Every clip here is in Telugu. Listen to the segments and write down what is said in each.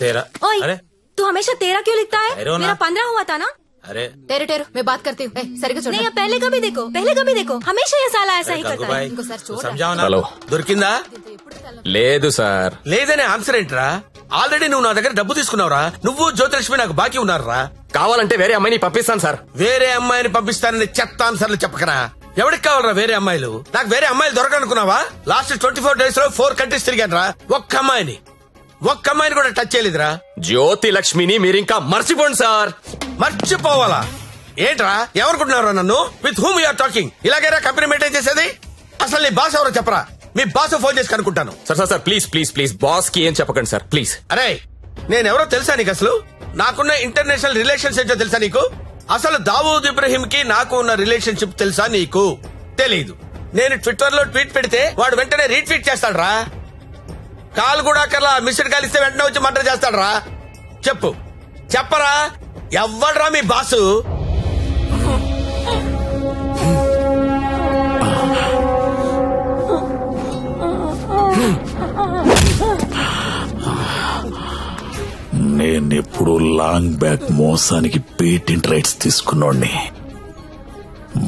तेरा। अरे तू हमेशा तेरा क्यों लिखता है? मेरा 15 हुआ था ना। अरे तेरे टेरो मैं बात करती हूँ। सरिग्गा చూడు. नहीं, पहले कभी देखो हमेशा ये साला ऐसा ही करता है. ఇంకోసారి చూడు. समझाओ ना. హలో దొరికిందా? లేదు సార్. లేదనే ఆన్సర్ ఏంట్రా? ఆల్రెడీ నువ్వు నా దగ్గర డబ్బు తీసుకున్నావురా. నువ్వు జ్యోతిలక్ష్మి నాకు బాకీ ఉన్నారా? కావాలంటే వేరే అమ్మాయిని పంపిస్తాను సార్. వేరే అమ్మాయిని పంపిస్తానని చెత్త ఆన్సర్లు చెప్పకరా. ఎవరికి కావాలరా వేరే అమ్మాయిలు? నాకు వేరే అమ్మాయిలు దొరకనుకున్నావా? లాస్ట్ 24 days లో 4 countries తిరిగాను రా. ఒక్క అమ్మాయిని కూడా టచ్ చేయలేదురా. జ్యోతి లక్ష్మిని మీరింకా మర్చిపోండి సార్. మర్చిపోవాలా? ఏంట్రా ఎవరుకుంటున్నారా నన్ను? With whom you are talking? ఇలాగైనా కంపెనీ మెయింటైన్ చేసేది? అసలు నీ బాస్ ఎవరో చెప్పరా. మీ బాస్ ఫోన్ చేసి కనుక్కుంటాను. సార్ ప్లీజ్ బాస్ కి ఏం చెప్పకండి సార్ ప్లీజ్. అరే నేనెవరో తెలుసా నీకు? అసలు నాకున్న ఇంటర్నేషనల్ రిలేషన్స్ ఏంటో తెలుసా నీకు? అసలు దావూద్ ఇబ్రహీం కి నాకు ఉన్న రిలేషన్షిప్ తెలుసా నీకు? తెలీదు. నేను ట్విట్టర్ లో ట్వీట్ పెడితే వాడు వెంటనే రీట్వీట్ చేస్తాడు రా. కాల్ కూడా కల్లా మిస్డ్ కాల్ ఇస్తే వెంటనే వచ్చి మర్డర్ చేస్తాడు రా. చెప్పరా ఎవ్వడ్రా మీ బాసు? నేనెప్పుడు లాంగ్ బ్యాక్ మోసానికి పేటెంట్ రైట్స్ తీసుకున్నోడ్ని.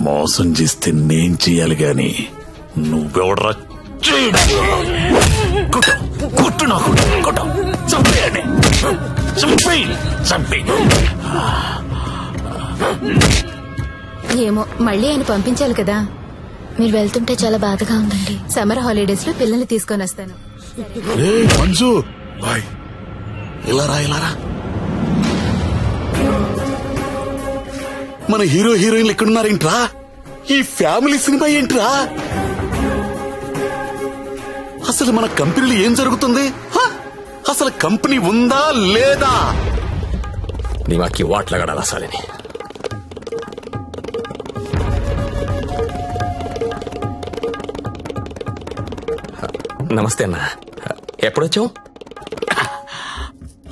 మోసం చేస్తే నేను చెయ్యాలి గాని నువ్వెవడరా? కొట్టు నాకు కొట్టు చంపేయండి. ఏమో మళ్ళీ ఆయన పంపించాలి కదా. మీరు వెళ్తుంటే చాలా బాధగా ఉందండి. సమ్మర్ హాలిడేస్ లో పిల్లల్ని తీసుకొని వస్తాను. మంజు బాయ్ ఇలారా. మన హీరో హీరోయిన్లు ఎక్కడున్నారేంట్రా? ఈ ఫ్యామిలీ సినిమా ఏంట్రా? అసలు మన కంపెనీలో ఏం జరుగుతుంది? అసలు కంపెనీ ఉందా లేదా? దిమాకి వాట్ లగడాలా సాలేని. నమస్తే అన్న, ఎప్పుడొచ్చావు?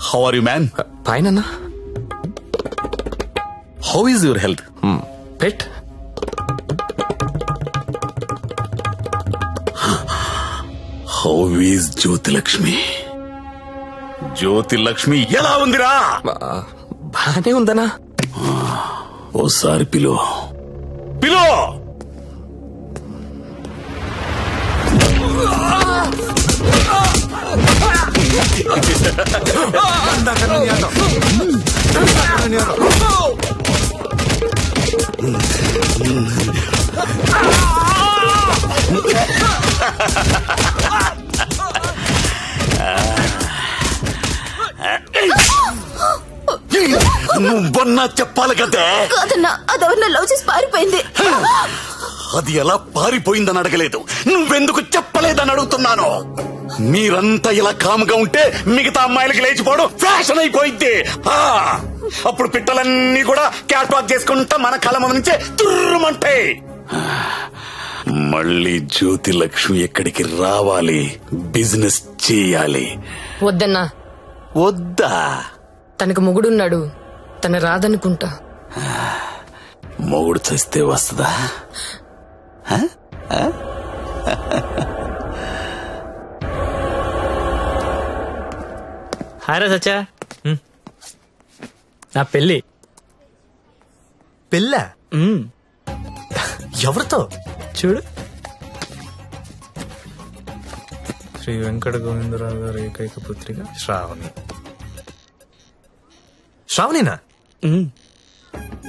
How are you man? Fine అన్న. How is your health? పెట్. How is Jyothilakshmi? జ్యోతిలక్ష్మి ఎలా ఉందిరా? బానే ఉందనా? ఓసారి పిలో. నువ్వన్నా చెప్పాలి కదా. కాదన్నా, అదెవరన్నా లవ్ చేసి పారిపోయింది. అది ఎలా పారిపోయిందని అడగలేదు, నువ్వెందుకు చెప్పలేదని అడుగుతున్నాను. మీరంతా ఇలా కాముగా ఉంటే మిగతా అమ్మాయిలకి లేచిపోవడం ఫ్యాషన్ అయిపోయింది. అప్పుడు పిట్టలన్నీ కూడా క్యాట్ వాక్ చేసుకుంటా మన కళ్ళ ముందు నుంచే తుర్రుమంటాయి. మళ్ళీ జ్యోతిలక్ష్మి ఎక్కడికి రావాలి, బిజినెస్ చేయాలి. వద్దన్నా. వద్దా? తనకు మొగుడున్నాడు, తన రాదనుకుంటా. మొగుడు చస్తే వస్తుందా? హాయ్ రా సచ్చా. నా పెళ్ళి. పెళ్ళా? ఎవరితో? చూడు, శ్రీ వెంకట గోవిందరావు గారి ఏకైక పుత్రిక శ్రావణి. శ్రావణినా?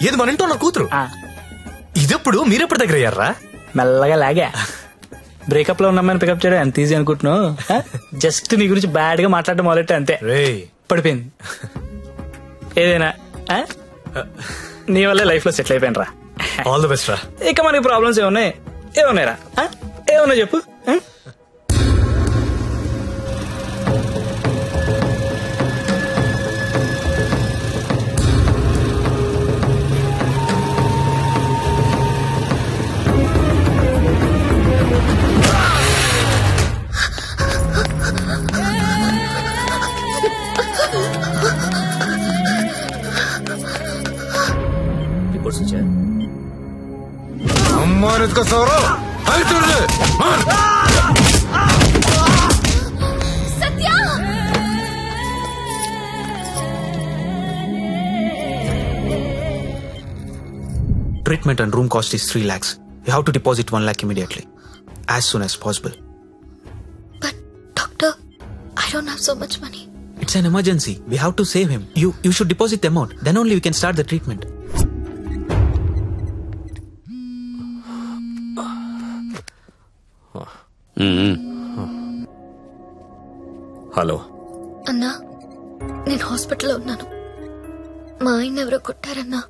ఏది మన ఇంట్లో నా కూతురు? ఇదెప్పుడు మీరెప్పుడు దగ్గర అయ్యారా? మెల్లగా లాగా. బ్రేకప్ లో ఉన్నమ్మని పికప్ చేయడం ఎంత ఈజీ అనుకుంటున్నావు? జస్ట్ నీ గురించి బ్యాడ్ గా మాట్లాడడం మొదలెట్టే అంతే. పడిపోయింది. ఏదైనా నీ వల్లే లైఫ్ లో సెటిల్ అయిపోయినరా. ఆల్ ది బెస్ట్ రా. ఇక మనకి ప్రాబ్లమ్స్ ఏమున్నాయిరా? ఏమన్నా చెప్పు. अम्मान इसका सौरो हाय तुझे मार। Satya treatment and room cost is 3 lakhs. You have to deposit 1 lakh immediately. As soon as possible. But doctor, I don't have so much money. It's an emergency. We have to save him. You should deposit the amount. Then only we can start the treatment. Hello అన్నా, నేను హాస్పిటల్లో ఉన్నాను. మా ఆయన ఎవరో కొట్టారన్నా.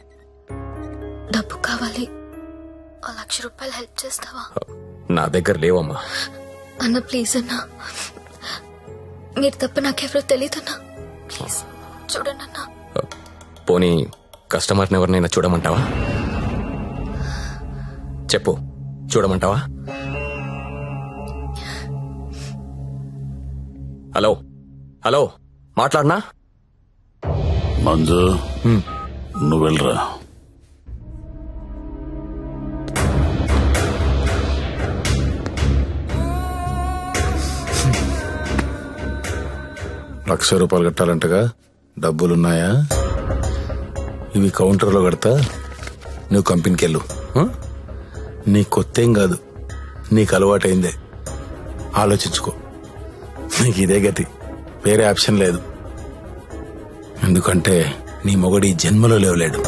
డబ్బు కావాలి. 1,00,000 రూపాయలు హెల్ప్ చేస్తావా? నా దగ్గర లేవమ్మా. అన్న ప్లీజ్ అన్నా, మీరు తప్ప నాకెవరో తెలియదన్నా. ప్లీజ్ చూడండి అన్నా. పోనీ కస్టమర్ని ఎవరినైనా చూడమంటావా? చెప్పు, చూడమంటావా? హలో హలో, మాట్లాడనా? మంజు, నువ్వు వెళ్ళరా. ₹1,00,000 కట్టాలంటగా, డబ్బులున్నాయా? ఇవి కౌంటర్లో కడతా, నువ్వు కంపెనీకి వెళ్ళు. నీ కొత్తేం కాదు, నీకు అలవాటైందే. ఆలోచించుకో, నీకు ఇదే గతి, వేరే ఆప్షన్ లేదు. ఎందుకంటే నీ మొగడి జన్మలో లేవలేడు.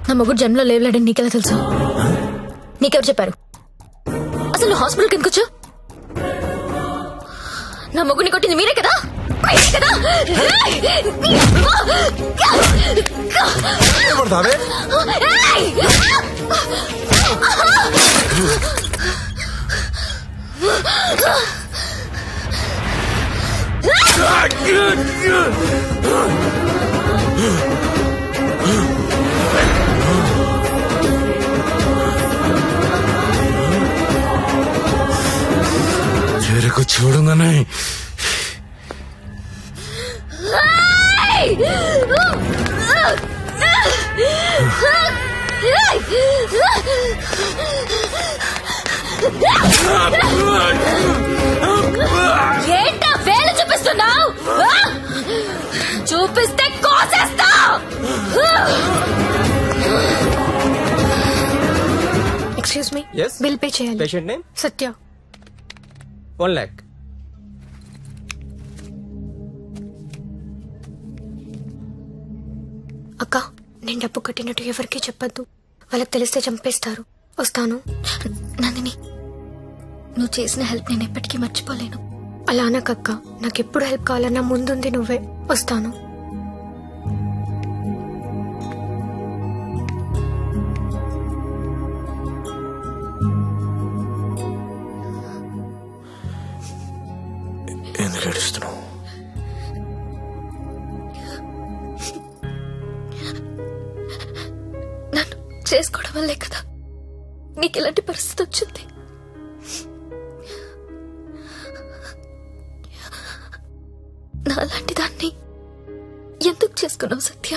నా మొగుడు జన్మలో లేవలేడని నీకెలా తెలుసు? నీకెవరు చెప్పారు? అసలు నువ్వు హాస్పిటల్కి ఎందుకు వచ్చావు? నా మొగుడిని కొట్టింది మీరే కదా? చెరకు చూడంగానే ఏంటా వేలు చూపిస్తున్నావు? చూపిస్తే కోసేస్తా. ఎక్స్క్యూజ్ మీ, బిల్ పే చేయాలి. పేషెంట్ నేమ్ సత్య. 1 lakh. అక్క, నేను డబ్బు కట్టినట్టు ఎవరికీ చెప్పద్దు. వాళ్ళకి తెలిస్తే చంపేస్తారు. వస్తాను. నందిని, నువ్వు చేసిన హెల్ప్ నేను ఎప్పటికీ మర్చిపోలేను. అలా అనకక్క, నాకెప్పుడు హెల్ప్ కావాలన్నా ముందుంది నువ్వే. వస్తాను. ఎందుకు ఏడుస్తున్నావు? నన్ను చేసుకోవడం వల్లే కదా నీకు ఇలాంటి పరిస్థితి వచ్చింది. నాలాంటి దాన్ని ఎందుకు చేసుకున్నావు సత్య?